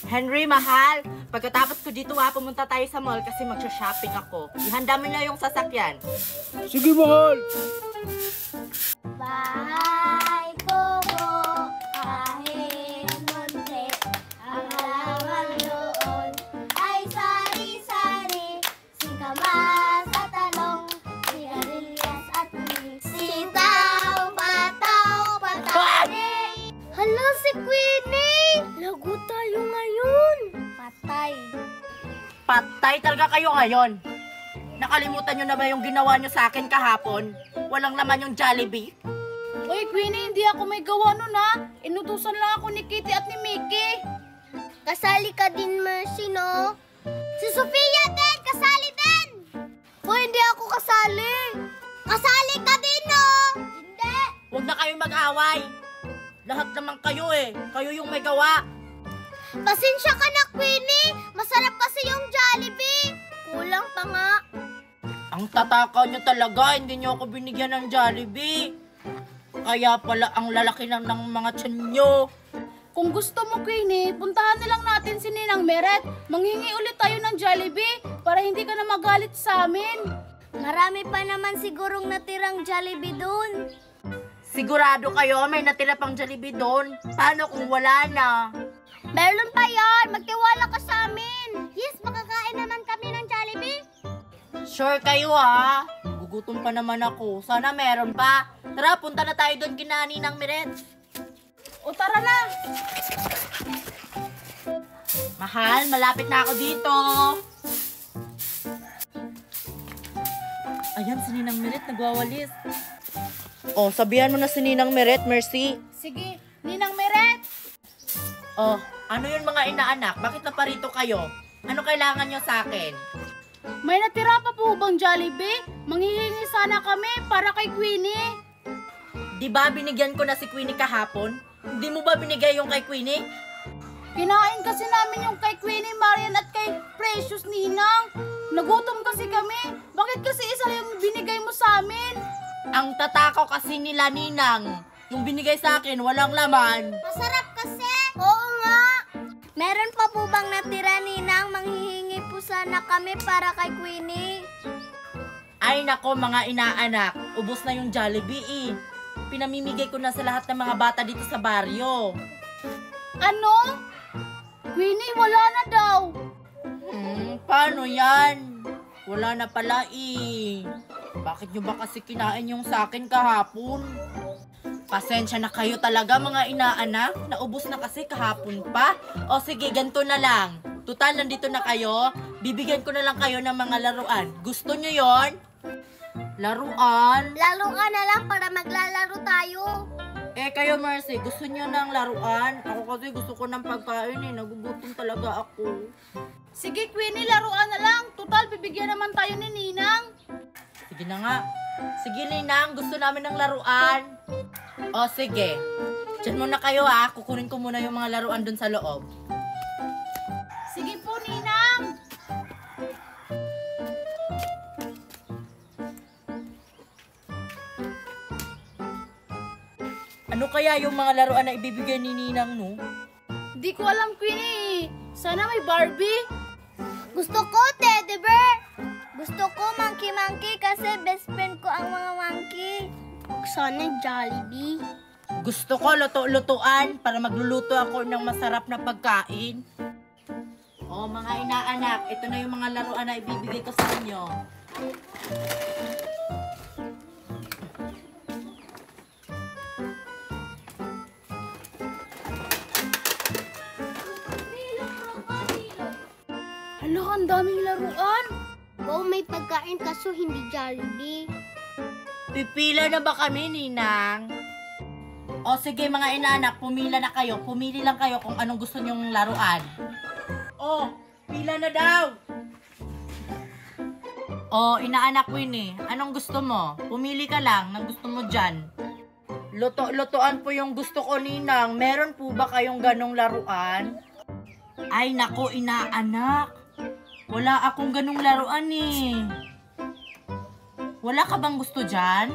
Henry, mahal, pagkatapos ko dito pumunta tayo sa mall kasi magsha-shopping ako. Ihanda mo na yung sasakyan. Sige, mahal. Bahay ko kahit munti, ang halaman doon ay sari-sari, singkamas at talong, sigarilyas at mix, sitaw, pataw, patani. Hala, si Queenie! Lago tayo ngayon. Patay. Patay talaga kayo ngayon. Nakalimutan nyo na ba yung ginawa nyo sa akin kahapon? Walang laman yung Jollibee. Uy, Queenie, hindi ako may gawa nun ha. Inutusan lang ako ni Kitty at ni Mickey. Kasali ka din, Mercy, no? Si Sofia din! Kasali din! Uy, hindi ako kasali. Kasali ka din, no? Hindi. Huwag na kayong mag-away. Lahat naman kayo Kayo yung may gawa. Pasensya ka na, Queenie. Masarap kasi yung Jollibee. Kulang pa nga. Ang tatakaw nyo talaga, hindi nyo ako binigyan ng Jollibee. Kaya pala ang lalaki ng mga tiyan nyo. Kung gusto mo, Queenie, puntahan na lang natin si Ninang Meret. Manghingi ulit tayo ng Jollibee para hindi ka na magalit sa amin. Marami pa naman sigurong natirang Jollibee dun. Sigurado kayo may natira pang Jollibee doon? Paano kung wala na? Meron pa yan. Magtiwala ka sa amin. Yes, makakain naman kami ng Jollibee. Sure kayo ha? Gugutom pa naman ako. Sana meron pa. Tara, punta na tayo doon kina Ninang Meret. O tara na. Mahal, malapit na ako dito. Ayan, si Ninang Meret nagwawalis. Oh, sabihan mo na si Ninang Meret, Mercy. Sige, Ninang Meret. Oh, ano yun mga inaanak? Bakit naparito kayo? Ano kailangan nyo sa akin? May natira pa po bang Jollibee? Manghihingi sana kami para kay Queenie. Di ba binigyan ko na si Queenie kahapon? Hindi mo ba binigay yung kay Queenie? Kinain kasi namin yung kay Queenie, Marian at kay Precious, Ninang. Nagutom kasi kami. Bakit kasi isa yung binigay mo sa amin? Ang tatakaw kasi nila, Ninang. Yung binigay sa akin, walang laman. Masarap kasi. Oo nga. Meron pa po bang natira, Ninang? Manghihingi po sana kami para kay Queenie. Ay nako mga inaanak, ubos na yung Jollibee Pinamimigay ko na sa lahat ng mga bata dito sa baryo. Ano? Queenie, wala na daw. Paano yan? Wala na pala Bakit nyo ba kasi kinain yung sa akin kahapon? Pasensya na kayo talaga mga inaanak. Naubos na kasi kahapon pa. O sige, ganito na lang. Tutal, nandito na kayo. Bibigyan ko na lang kayo ng mga laruan. Gusto nyo yon? Laruan? Lalo ka na lang para maglalaro tayo. Kayo Mercy, gusto nyo ng laruan? Ako kasi gusto ko ng pagkain Nagugutom talaga ako. Sige, Queenie, laruan na lang. Total, bibigyan naman tayo ni Ninang. Sige na nga. Sige Ninang, gusto namin ng laruan. O sige. Diyan muna kayo ha. Kukunin ko muna yung mga laruan dun sa loob. Sige po, Ninang. Ano kaya yung mga laruan na ibibigay ni Ninang, no? Di ko alam, Queenie. Sana may Barbie. Gusto ko teddy bear. Gusto ko monkey kasi best friend ko ang mga monkey. Sana Jollibee. Gusto ko luto-lutuan para magluluto ako ng masarap na pagkain. O mga inaanak, ito na yung mga laruan na ibibigay ko sa inyo. Hala, ang daming laruan. Wow, may pagkain kaso hindi Jollibee. Pipila na ba kami, Ninang? O sige mga inaanak, pumila na kayo. Pumili lang kayo kung anong gusto nyong laruan. O, pila na daw! O, inaanak Winnie, anong gusto mo? Pumili ka lang ng gusto mo dyan. Luto-lutoan po yung gusto ko, Ninang. Meron po ba kayong ganong laruan? Ay, nako, inaanak. Wala akong ganong laruan Wala ka bang gusto dyan?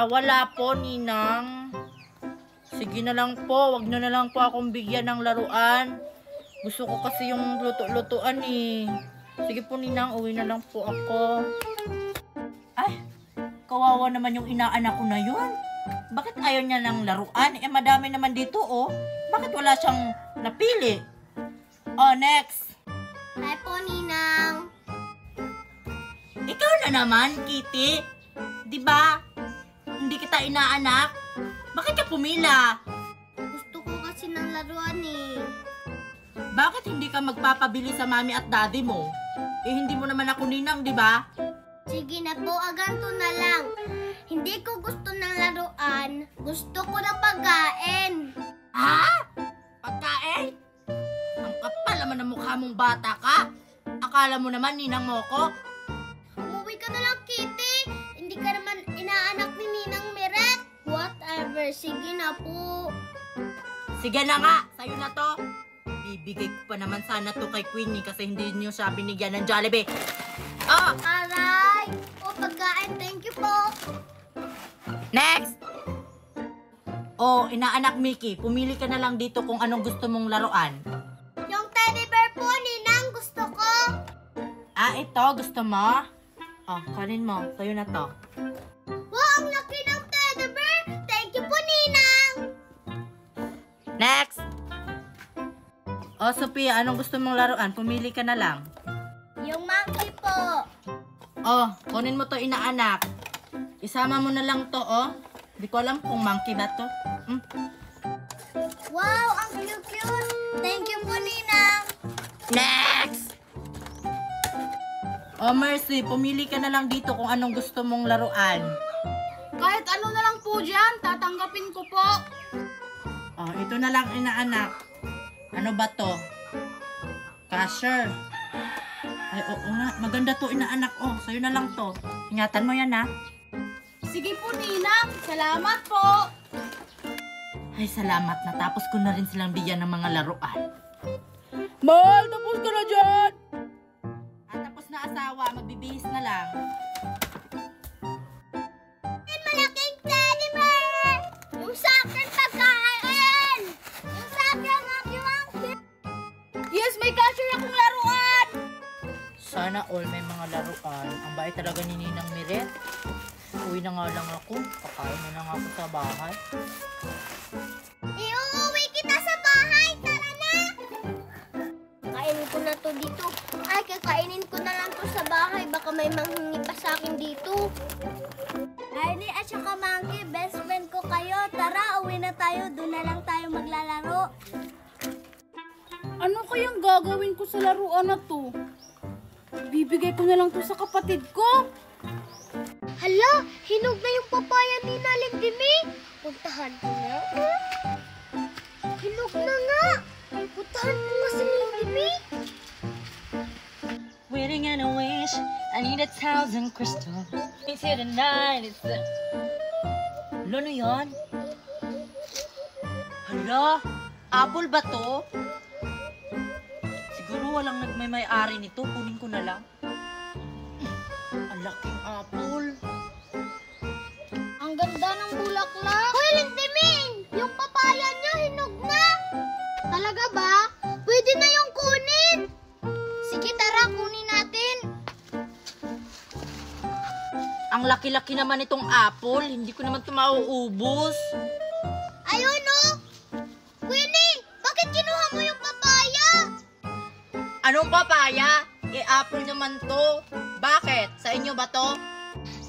Wala po, Ninang. Sige na lang po, wag nyo na lang po akong bigyan ng laruan. Gusto ko kasi yung luto-lutuan eh. Sige po, Ninang, uwi na lang po ako. Ay, kawawa naman yung inaanak ko na yun. Bakit ayaw niya ng laruan? Eh, madami naman dito, oh. Bakit wala siyang napili? Oh, next. Hi po, Ninang. Ikaw na naman, Kitty. Di ba? Hindi kita inaanak. Bakit ka pumila? Gusto ko kasi ng laruan eh. Bakit hindi ka magpapabili sa mami at daddy mo? Eh, hindi mo naman ako ninang, di ba? Sige na po, aganto na lang. Hindi ko gusto ng laruan. Gusto ko ng pagkain. Ha? Pagkain? Ang kapal naman ng mukha mong bata ka. Akala mo naman ninang mo ko? Umuwi ka na lang, Kitty. Hindi ka naman inaanak ni Ninang Meret. Whatever, sige na po. Sige na nga, sa'yo na to. Bibigay ko pa naman sana to kay Queenie kasi hindi niyo siya binigyan ng Jollibee. Oh, Aray! O, pagkain, thank you po. next! Oh, inaanak Mickey, pumili ka na lang dito kung anong gusto mong laruan. Yung teddy bear po, Ninang, gusto ko. Ah, ito, gusto mo? Oh, kanin mo, sa'yo na to. Wow, ang laki ng teddy bear. Thank you po, Ninang. Next! Oh, Sophia, anong gusto mong laruan? Pumili ka na lang. Yung monkey po. Oh, kunin mo to inaanak. Isama mo na lang to, oh. Di ko alam kung monkey ba to. Wow, ang cute-cute. Thank you po, Ninang. Next! Oh, Mercy, pumili ka na lang dito kung anong gusto mong laruan. Kahit ano na lang po dyan, tatanggapin ko po. Oh, ito na lang inaanak. Ano ba to? Cashier. Ay, oo nga. Maganda to inaanak. Oh, sa'yo na lang to. Ingatan mo yan, ha? Sige po, Ninang. Salamat po. Ay, salamat. Natapos ko na rin silang bigyan ng mga laruan. Mahal, tapos ka na dyan. At tapos na asawa, magbibihis na lang. Malaking teddy bear. Yung sa akin pagkain. Yung sa akin, aking monkey. Yes, may cashier akong laruan. Sana all may mga laruan. Ang bait talaga ni Ninang Miret. Uwi na nga lang ako. Pakain mo na nga ako sa bahay. Iuuwi kita sa bahay. Tara na. Kainin ko na to dito. Ay, kakainin ko na lang to sa bahay. Baka may manghingi pa sa akin dito. Arnie at saka Monkey, best friend ko kayo. Tara, uwi na tayo. Doon na lang tayo maglalaro. Ano kayang gagawin ko sa laruan na to? Bibigay ko na lang to sa kapatid ko. Hala, hinog na yung papaya ni Naling Dimi. Puntahan ko na. Hinog na nga. Puntahan ko nga si Naling Dimi. Waiting on a wish, I need 1,000 crystals. It's here tonight, it's the... Ano yan? Hala, apple ba to? Siguro walang nagmay-ari nito. Kunin ko na lang. Ang laking apple. Ang ganda ng bulaklak. Hoy, Lindiming! Yung papaya niya hinog na. Talaga ba? Pwede na yung kunin. Sige, tara, kunin natin. Ang laki-laki naman itong apple. Hindi ko naman ito mauubos. Ayun, oh. Queenie, bakit kinuha mo yung papaya? Anong papaya? Apple naman to. Bakit? Sa inyo ba to?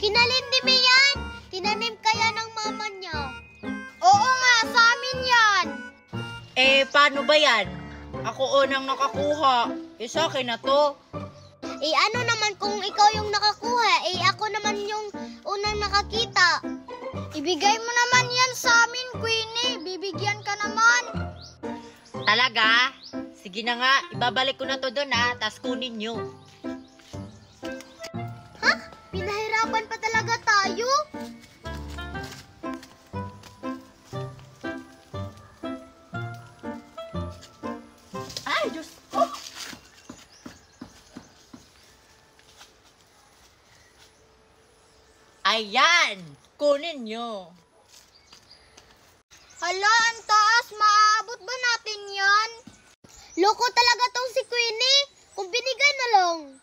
Kinalindimi yan. Tinanim kaya ng mama niya. Oo nga, sa amin yan. Paano ba yan? Ako unang nakakuha. Sa akin na to. Ano naman kung ikaw yung nakakuha? Ako naman yung unang nakakita. Ibigay mo naman yan sa amin, Queenie. Bibigyan ka naman. Talaga? Sige na nga. Ibabalik ko na to doon ha. Tas kunin nyo. Ha? Pinahirapan pa talaga tayo? Ay, Diyos ko. Ayan. Kunin nyo. Hala, ang taas. Maaabot ba natin yan? Loko talaga tong si Queenie. Kung binigay na lang.